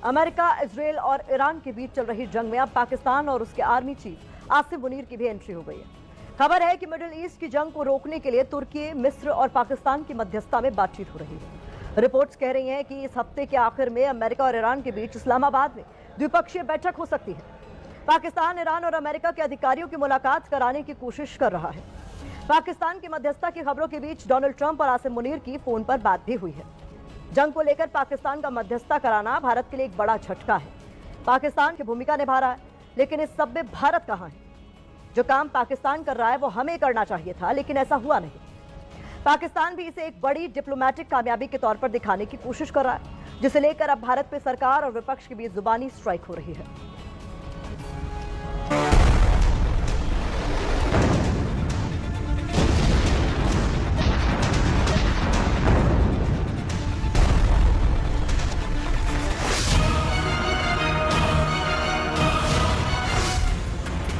America, Israel और Iran के बीच चल रही जंग में अब पाकिस्तान और उसके आर्मी चीफ आसिम मुनीर की भी एंट्री हो गई है। खबर है कि मिडिल ईस्ट की जंग को रोकने के लिए तुर्की, मिस्र और पाकिस्तान की मध्यस्थता में बातचीत हो रही है। रिपोर्ट्स कह रही हैं कि इस हफ्ते के आखिर में अमेरिका और ईरान के बीच इस्लामाबाद में द्विपक्षीय बैठक हो सकती है। पाकिस्तान, ईरान और अमेरिका के अधिकारियों की मुलाकात कराने की कोशिश कर रहा है। पाकिस्तान की मध्यस्थता की खबरों के बीच डोनाल्ड ट्रंप और आसिम मुनीर की फोन पर बात भी हुई है। जंग को लेकर पाकिस्तान का मध्यस्थता कराना भारत के लिए एक बड़ा झटका है। पाकिस्तान की भूमिका निभा रहा है, लेकिन इस सब में भारत कहां है? जो काम पाकिस्तान कर रहा है वो हमें करना चाहिए था, लेकिन ऐसा हुआ नहीं। पाकिस्तान भी इसे एक बड़ी डिप्लोमैटिक कामयाबी के तौर पर दिखाने की कोशिश कर रहा है, जिसे लेकर अब भारत पे सरकार और विपक्ष के बीच जुबानी स्ट्राइक हो रही है।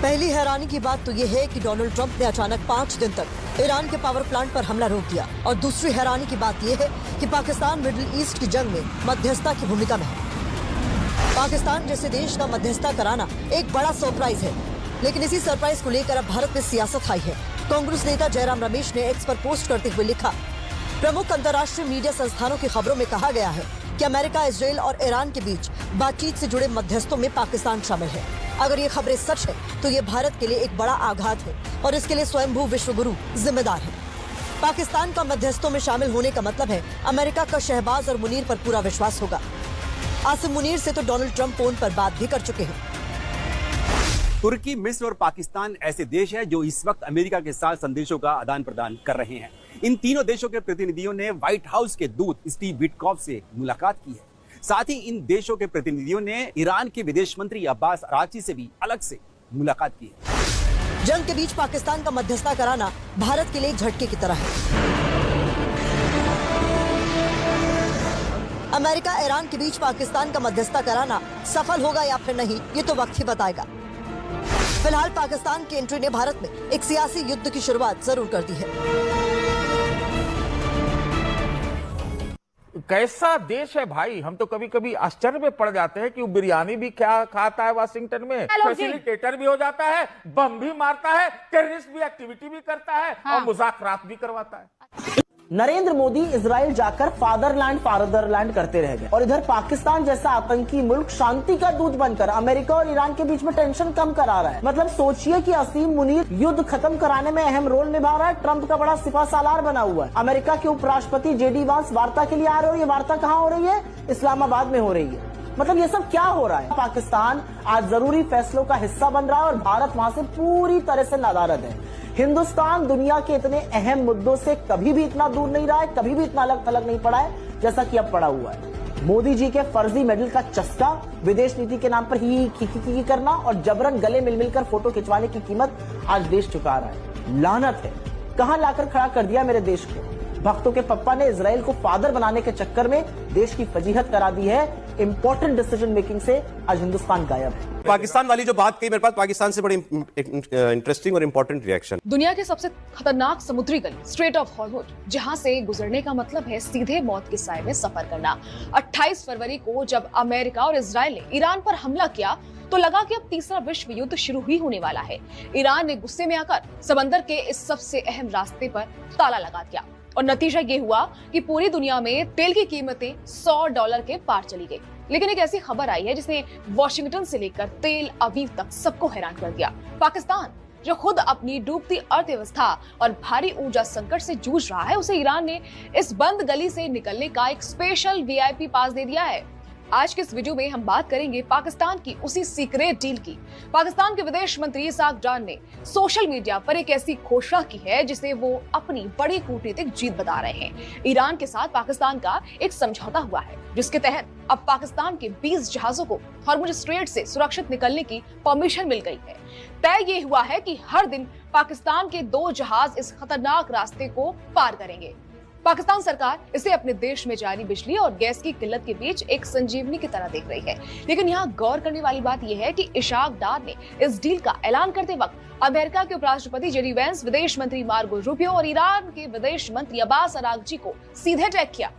पहली हैरानी की बात तो यह है कि डोनाल्ड ट्रंप ने अचानक 5 दिन तक ईरान के पावर प्लांट पर हमला रोक दिया, और दूसरी हैरानी की बात यह है कि पाकिस्तान मिडिल ईस्ट की जंग में मध्यस्थता की भूमिका में है। पाकिस्तान जैसे देश का मध्यस्थता कराना एक बड़ा सरप्राइज है, लेकिन इसी सरप्राइज को लेकर अब भारत में सियासत आई है। कांग्रेस नेता जयराम रमेश ने एक्स पर पोस्ट करते हुए लिखा, प्रमुख अंतर्राष्ट्रीय मीडिया संस्थानों की खबरों में कहा गया है कि अमेरिका, इजरायल और ईरान के बीच बातचीत से जुड़े मध्यस्थों में पाकिस्तान शामिल है। अगर ये खबरें सच है तो ये भारत के लिए एक बड़ा आघात है, और इसके लिए स्वयंभू विश्वगुरु जिम्मेदार है। पाकिस्तान का मध्यस्थों में शामिल होने का मतलब है अमेरिका का शहबाज और मुनीर पर पूरा विश्वास होगा। आसिम मुनीर से तो डोनाल्ड ट्रंप फोन पर बात भी कर चुके हैं। तुर्की, मिस्र और पाकिस्तान ऐसे देश हैं जो इस वक्त अमेरिका के साथ संदेशों का आदान प्रदान कर रहे हैं। इन तीनों देशों के प्रतिनिधियों ने व्हाइट हाउस के दूत स्टीव विटकॉफ से मुलाकात की है। साथ ही इन देशों के प्रतिनिधियों ने ईरान के विदेश मंत्री अब्बास अरागची से भी अलग से मुलाकात की है। जंग के बीच पाकिस्तान का मध्यस्थता कराना भारत के लिए एक झटके की तरह है। अमेरिका, ईरान के बीच पाकिस्तान का मध्यस्थता कराना सफल होगा या फिर नहीं, ये तो वक्त ही बताएगा। फिलहाल पाकिस्तान की एंट्री ने भारत में एक सियासी युद्ध की शुरुआत जरूर कर दी है। कैसा देश है भाई, हम तो कभी कभी आश्चर्य में पड़ जाते हैं कि वो बिरयानी भी क्या खाता है वाशिंगटन में, फैसिलिटेटर भी हो जाता है, बम भी मारता है, टेररिस्ट भी एक्टिविटी भी करता है, हाँ। और मुज़ाकरात भी करवाता है। नरेंद्र मोदी इजराइल जाकर फादरलैंड करते रह गए, और इधर पाकिस्तान जैसा आतंकी मुल्क शांति का दूत बनकर अमेरिका और ईरान के बीच में टेंशन कम करा रहा है। मतलब सोचिए कि आसिम मुनीर युद्ध खत्म कराने में अहम रोल निभा रहा है, ट्रंप का बड़ा सिपा सालार बना हुआ है। अमेरिका के उपराष्ट्रपति JD वांस वार्ता के लिए आ रहे हो, ये वार्ता कहाँ हो रही है? इस्लामाबाद में हो रही है। मतलब ये सब क्या हो रहा है? पाकिस्तान आज जरूरी फैसलों का हिस्सा बन रहा है और भारत वहां से पूरी तरह से नादारद है। हिंदुस्तान दुनिया के इतने अहम मुद्दों से कभी भी इतना दूर नहीं रहा है, कभी भी इतना अलग थलग नहीं पड़ा है जैसा कि अब पड़ा हुआ है। मोदी जी के फर्जी मेडल का चस्का, विदेश नीति के नाम पर ही करना और जबरन गले मिल मिलकर फोटो खिंचवाने की कीमत आज देश चुका रहा है। लानत है, कहां लाकर खड़ा कर दिया मेरे देश को। भक्तों के पप्पा ने इजराइल को फादर बनाने के चक्कर में देश की फजीहत करा दी है। इंपॉर्टेंट डिसीजन मेकिंग से आज हिंदुस्तान गायब है। पाकिस्तान वाली जो बात कही, मेरे पास पाकिस्तान से बड़ी इंटरेस्टिंग और इंपॉर्टेंट रिएक्शन। दुनिया के सबसे खतरनाक समुद्री गली स्ट्रेट ऑफ हॉर्मुज, जहां से गुजरने का मतलब है सीधे मौत के साए में सफर करना। 28 फरवरी को जब अमेरिका और इजराइल ने ईरान पर हमला किया तो लगा कि अब तीसरा विश्व युद्ध शुरू ही होने वाला है। ईरान ने गुस्से में आकर समंदर के इस सबसे अहम रास्ते पर ताला लगा दिया, और नतीजा ये हुआ कि पूरी दुनिया में तेल की कीमतें $100 के पार चली गई। लेकिन एक ऐसी खबर आई है जिसने वॉशिंगटन से लेकर तेल अवीव तक सबको हैरान कर दिया। पाकिस्तान, जो खुद अपनी डूबती अर्थव्यवस्था और भारी ऊर्जा संकट से जूझ रहा है, उसे ईरान ने इस बंद गली से निकलने का एक स्पेशल VIP पास दे दिया है। आज के इस वीडियो में हम बात करेंगे पाकिस्तान की उसी सीक्रेट डील की। पाकिस्तान के विदेश मंत्री इसाक डार ने सोशल मीडिया पर एक ऐसी घोषणा की है जिसे वो अपनी बड़ी कूटनीतिक जीत बता रहे हैं। ईरान के साथ पाकिस्तान का एक समझौता हुआ है, जिसके तहत अब पाकिस्तान के 20 जहाजों को हॉर्मुज स्ट्रेट से सुरक्षित निकलने की परमिशन मिल गई है। तय ये हुआ है कि हर दिन पाकिस्तान के 2 जहाज इस खतरनाक रास्ते को पार करेंगे। पाकिस्तान सरकार इसे अपने देश में जारी बिजली और गैस की किल्लत के बीच एक संजीवनी की तरह देख रही है। लेकिन यहाँ गौर करने वाली बात यह है कि इशाक डार ने इस डील का ऐलान करते वक्त अमेरिका के उपराष्ट्रपति JD वैंस, विदेश मंत्री मार्को रूबियो और ईरान के विदेश मंत्री अब्बास अरागची को सीधे टैग किया।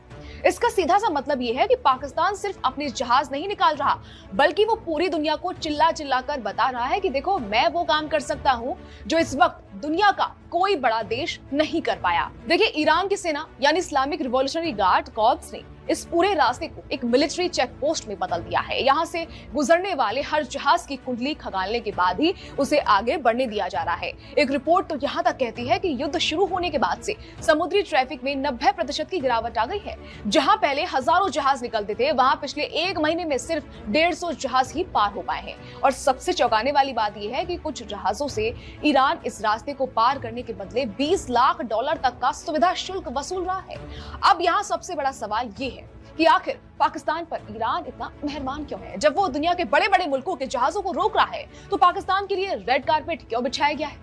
इसका सीधा सा मतलब यह है कि पाकिस्तान सिर्फ अपने जहाज नहीं निकाल रहा, बल्कि वो पूरी दुनिया को चिल्ला चिल्ला कर बता रहा है कि देखो मैं वो काम कर सकता हूं जो इस वक्त दुनिया का कोई बड़ा देश नहीं कर पाया। देखिए, ईरान की सेना यानी इस्लामिक रिवॉल्यूशनरी गार्ड कॉर्प्स ने इस पूरे रास्ते को एक मिलिट्री चेक पोस्ट में बदल दिया है। यहाँ से गुजरने वाले हर जहाज की कुंडली खंगालने के बाद ही उसे आगे बढ़ने दिया जा रहा है। एक रिपोर्ट तो यहाँ तक कहती है कि युद्ध शुरू होने के बाद से समुद्री ट्रैफिक में 90% की गिरावट आ गई है। जहाँ पहले हजारों जहाज निकलते थे, वहाँ पिछले एक महीने में सिर्फ 150 जहाज ही पार हो पाए हैं। और सबसे चौंकाने वाली बात यह है कि कुछ जहाजों से ईरान इस रास्ते को पार करने के बदले $20 लाख तक का सुविधा शुल्क वसूल रहा है। अब यहाँ सबसे बड़ा सवाल ये है कि आखिर पाकिस्तान पर ईरान इतना मेहरबान क्यों है? जब वो दुनिया के बड़े बड़े मुल्कों के जहाजों को रोक रहा है, तो पाकिस्तान के लिए रेड कारपेट क्यों बिछाया गया है?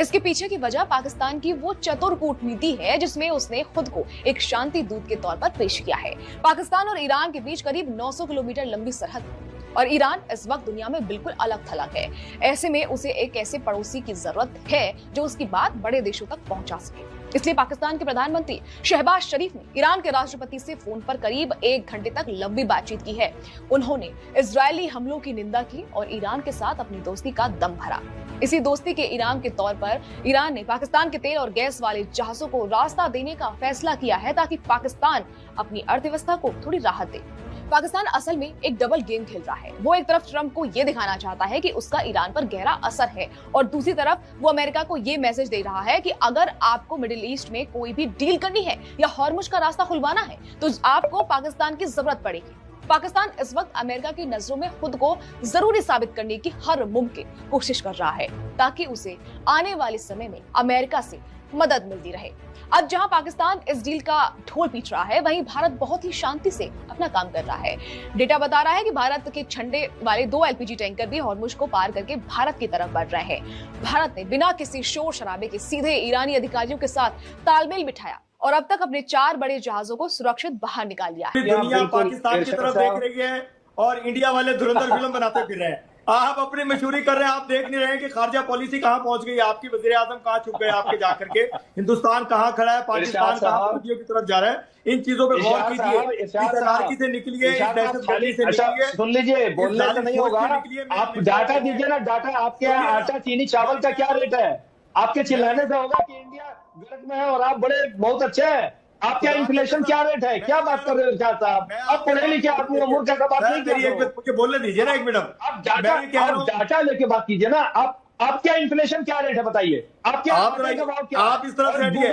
इसके पीछे की वजह पाकिस्तान की वो चतुर कूटनीति है जिसमें उसने खुद को एक शांति दूत के तौर पर पेश किया है। पाकिस्तान और ईरान के बीच करीब 900 किलोमीटर लंबी सरहद है और ईरान इस वक्त दुनिया में बिल्कुल अलग थलग है। ऐसे में उसे एक ऐसे पड़ोसी की जरूरत है जो उसकी बात बड़े देशों तक पहुंचा सके। इसलिए पाकिस्तान के प्रधानमंत्री शहबाज शरीफ ने ईरान के राष्ट्रपति से फोन पर करीब 1 घंटे तक लंबी बातचीत की है। उन्होंने इजरायली हमलों की निंदा की और ईरान के साथ अपनी दोस्ती का दम भरा। इसी दोस्ती के इनाम के तौर पर ईरान ने पाकिस्तान के तेल और गैस वाले जहाजों को रास्ता देने का फैसला किया है ताकि पाकिस्तान अपनी अर्थव्यवस्था को थोड़ी राहत दे। पाकिस्तान असल में एक डबल गेम खेल रहा है। वो एक तरफ ट्रंप को ये दिखाना चाहता है कि उसका ईरान पर गहरा असर है और दूसरी तरफ वो अमेरिका को ये मैसेज दे रहा है कि अगर आपको मिडिल ईस्ट में कोई भी डील करनी है या हॉर्मुज का रास्ता खुलवाना है तो आपको पाकिस्तान की जरूरत पड़ेगी। पाकिस्तान इस वक्त अमेरिका की नजरों में खुद को जरूरी साबित करने की हर मुमकिन कोशिश कर रहा है ताकि उसे आने वाले समय में अमेरिका से मदद मिलती रहे। अब जहां पाकिस्तान इस डील का ढोल पीट रहा है, वहीं भारत बहुत ही शांति से अपना काम कर रहा है। डेटा बता रहा है कि भारत के झंडे वाले 2 LPG टैंकर भी हॉर्मुज को पार करके भारत की तरफ बढ़ रहे हैं। भारत ने बिना किसी शोर शराबे के सीधे ईरानी अधिकारियों के साथ तालमेल बिठाया और अब तक अपने 4 बड़े जहाजों को सुरक्षित बाहर निकाल लिया है। दुनिया पाकिस्तान की तरफ देख रही है और इंडिया वाले धुरंधर फिल्म बनाते फिर रहे हैं। आप अपनी मशहूरी कर रहे हैं, आप देख नहीं रहे हैं कि खारजा पॉलिसी कहां पहुंच गई, आपकी वजीर आजम कहां छुप गए आपके जाकर के, हिंदुस्तान कहां खड़ा है, पाकिस्तान कहां की तरफ जा रहा है। इन चीजों पे गौर कीजिए। इस अनारकी से निकलिए, इस दहशतगर्दी से निकलिए। सुन लीजिए, बोलने से नहीं होगा, आप डाटा दीजिए ना। डाटा आपके यहाँ आटा चीनी चावल का क्या रेट है? आपके चिल्लाने से होगा कि इंडिया गर्क में है और आप बड़े बहुत अच्छे हैं। आपका इन्फ्लेशन क्या रेट है? क्या बात कर रहे हो इरशाद साहब? आप पढ़े लिखे आदमी, मूर्ख का बात नहीं कर रहे हो। मुझे बोलने दीजिए ना एक मिनट। आप डाटा लेके बात कीजिए ना। आप क्या इन्फ्लेशन क्या रेट है बताइए? आप इस तरह से हटिए।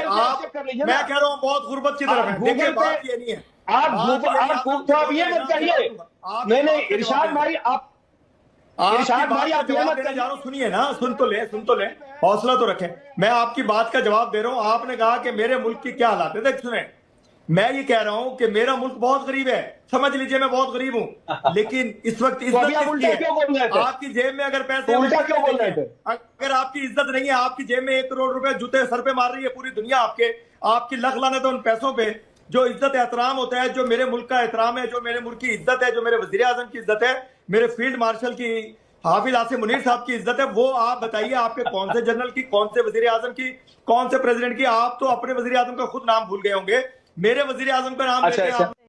मैं कह रहा हूँ बहुत गुर्बत की तरफ है। देखिए बात ये नहीं है। आप ये मत कहिए। नहीं इरशाद भाई, आप जवाब देने जा रहा हूं, सुनिए ना, सुन तो ले, हौसला तो रखें। मैं आपकी बात का जवाब दे रहा हूं। आपने कहा कि मेरे मुल्क की क्या हालात है। देख सुने, मैं ये कह रहा हूं कि मेरा मुल्क बहुत गरीब है, समझ लीजिए मैं बहुत गरीब हूं, लेकिन इस वक्त इज्जत आपकी जेब में अगर पैसे, अगर आपकी इज्जत नहीं है, आपकी जेब में 1 करोड़ रुपए जूते सर पे मार रही है पूरी दुनिया आपकी लख लाने तो उन पैसों पे जो इज्जत एहतराम होता है, जो मेरे मुल्क का एहतराम है, जो मेरे मुल्क की इज्जत है, जो मेरे वजीर आजम की इज्जत है, मेरे फील्ड मार्शल की हाफिज आसिम मुनीर साहब की इज्जत है, वो आप बताइए आपके कौन से जनरल की, कौन से वजीर आजम की, कौन से प्रेसिडेंट की? आप तो अपने वजीर आजम का खुद नाम भूल गए होंगे। मेरे वजीर आजम का नाम लेके आप